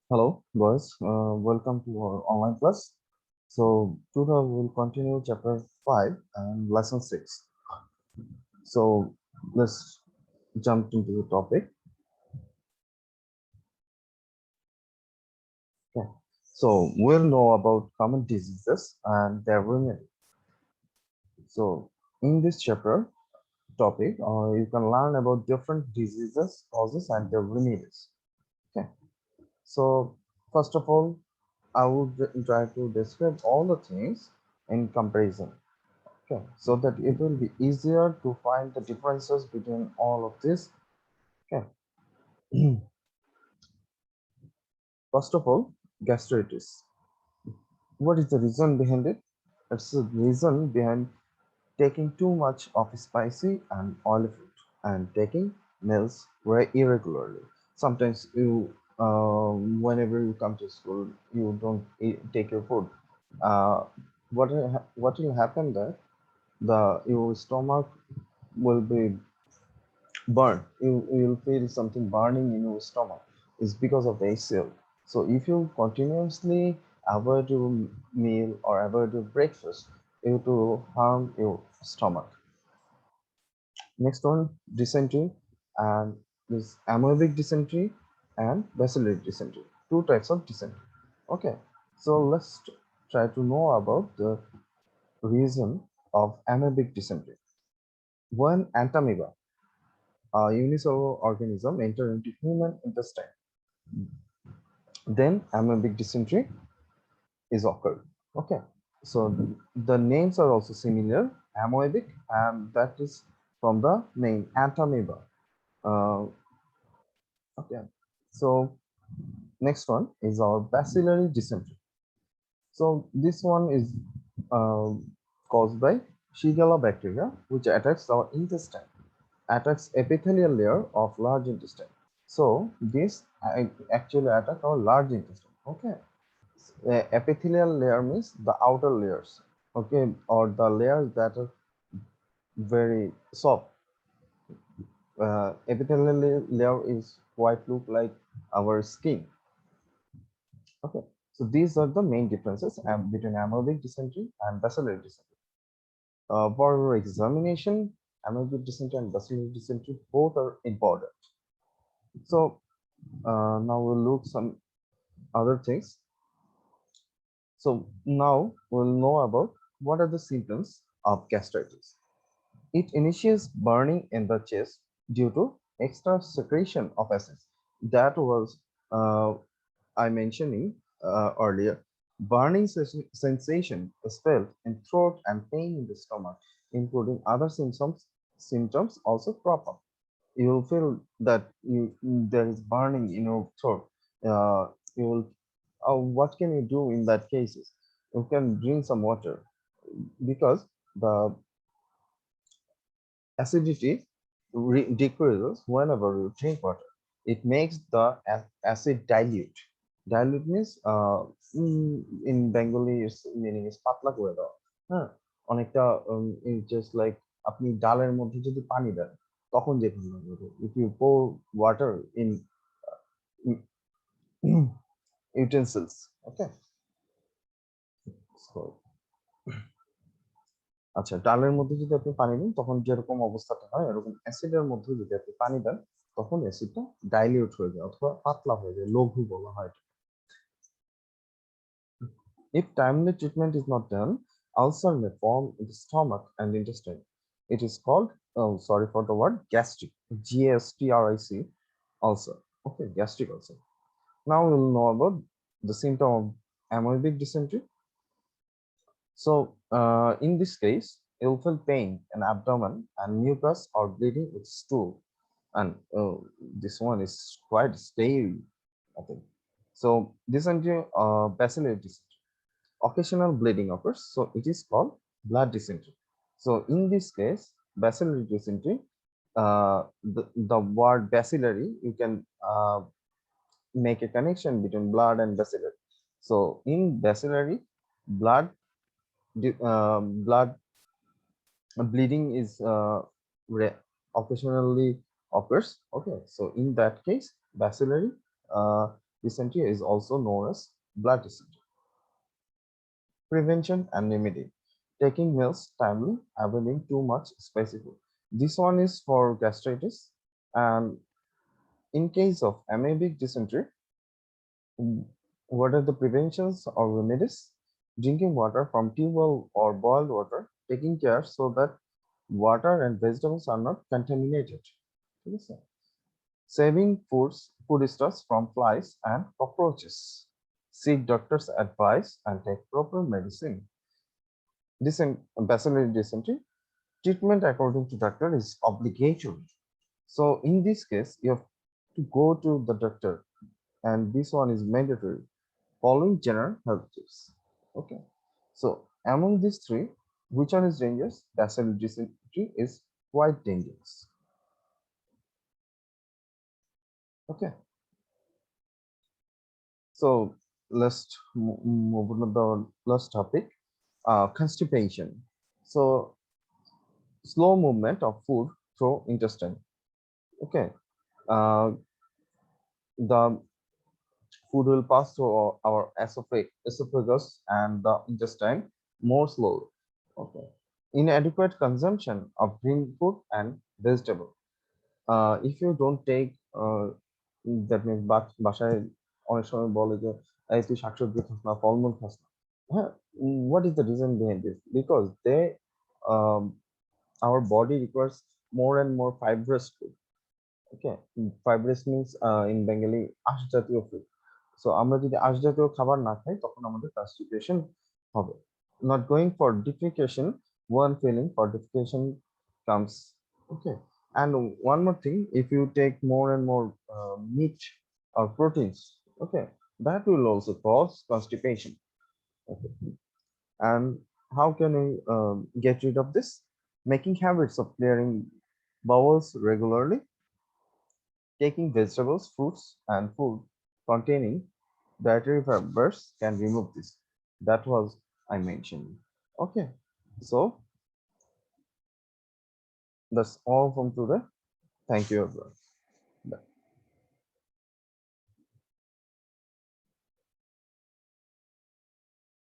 Hello, boys. Welcome to our online class. So, today we will continue chapter 5 and lesson 6. So, let's jump into the topic. Okay. So, we'll know about common diseases and their remedy. So, in this chapter topic, you can learn about different diseases, causes, and their remedies. Okay. So, first of all, I would try to describe all the things in comparison. Okay, so that it will be easier to find the differences between all of this. Okay. First of all, gastritis. What is the reason behind it? It's the reason behind taking too much of spicy and oily food and taking meals very irregularly. Sometimes whenever you come to school, you don't take your food. Uh, what will happen that your stomach will be burn. You'll feel something burning in your stomach. It's because of the HCl. So if you continuously avoid your meal or avoid your breakfast, it will harm your stomach. Next one, dysentery, and this amoebic dysentery and bacillary dysentery. Two types of dysentery. Okay, so let's try to know about the reason of amoebic dysentery. When entamoeba, a unicellular organism, enter into human intestine, then amoebic dysentery is occurred. Okay, so the names are also similar, amoebic, and that is from the name entamoeba. Uh, okay, so next one is our bacillary dysentery. So this one is uh, caused by Shigella bacteria, which attacks our intestine, attacks epithelial layer of large intestine. So this actually attack our large intestine. Okay, epithelial layer means the outer layers. Okay, or the layers that are very soft. Epithelial layer is quite look like our skin. Okay, so these are the main differences between amoebic dysentery and bacillary dysentery. For examination, amoebic dysentery and bacillary dysentery both are important. So now we'll look some other things. So now we'll know about what are the symptoms of gastritis. It initiates burning in the chest due to extra secretion of acids. That was I mentioning earlier. Burning sensation is felt in throat and pain in the stomach, including other symptoms also crop up. You will feel that there is burning in your throat. You will. What can you do in that cases? You can drink some water because the acidity decreases whenever you drink water. It makes the acid dilute. Dilute means in Bengali its meaning is patla করে দেওয়া হ্যাঁ অনেকটা just like আপনি ডালের মধ্যে যদি পানি দেন তখন যে ভাবে if you pour water in utensils. Okay, so আচ্ছা ডালের মধ্যে যদি আপনি পানি দেন তখন যেরকম অবস্থাটা হয় এরকম অ্যাসিডের মধ্যে যদি আপনি পানি দেন তখন অ্যাসিডটা ডাইলিউট হয়ে যায় অথবা পাতলা হয়ে যায় লঘু বলা হয়। If timely treatment is not done, ulcer may form in the stomach and intestine. It is called, oh, sorry for the word, gastric, gastric ulcer. Okay, gastric ulcer. Now we'll know about the symptom of amoebic dysentery. So in this case, you'll feel pain in abdomen and mucus or bleeding with stool. And this one is quite scary, I think. So dysentery, bacillary dysentery. Occasional bleeding occurs, so it is called blood dysentery. So in this case, bacillary dysentery, the word bacillary, you can make a connection between blood and bacillary. So in bacillary, blood blood bleeding is occasionally occurs. Okay, so in that case, bacillary dysentery is also known as blood dysentery. Prevention and remedy. Taking meals timely, avoiding too much spicy food. This one is for gastritis. And in case of anaerobic dysentery, what are the preventions or remedies? Drinking water from tube well or boiled water, taking care so that water and vegetables are not contaminated. Saving foodstuffs from flies and cockroaches. Seek doctor's advice and take proper medicine. Bacillary dysentery treatment according to doctor is obligatory. So in this case, you have to go to the doctor, and this one is mandatory. Following general health tips. Okay. So among these three, which one is dangerous? Bacillary dysentery is quite dangerous. Okay. So let's move on to the last topic, constipation. So slow movement of food through intestine. Okay, the food will pass through our esophagus and the intestine more slowly. Okay, inadequate consumption of green food and vegetable. If you don't take that means বাসায় অনেক সময় বলে যে এই তুই শাকসবজি খাস না ফলমূল খাস না হ্যাঁ what is the reason behind this because um, our body requires more and more fibrous food. Okay, fibrous means in Bengali আঁশ জাতীয় food. So আমরা যদি আঁশ জাতীয় খাবার না খাই তখন আমাদের constipation হবে. Not going for defecation, one feeling for defecation comes. Okay, and one more thing, if you take more and more meat or proteins, okay, that will also cause constipation. Okay, and how can we get rid of this? Making habits of clearing bowels regularly, taking vegetables, fruits, and food containing dietary fibers can remove this. That was I mentioned. Okay, so that's all from today. Thank you, everyone.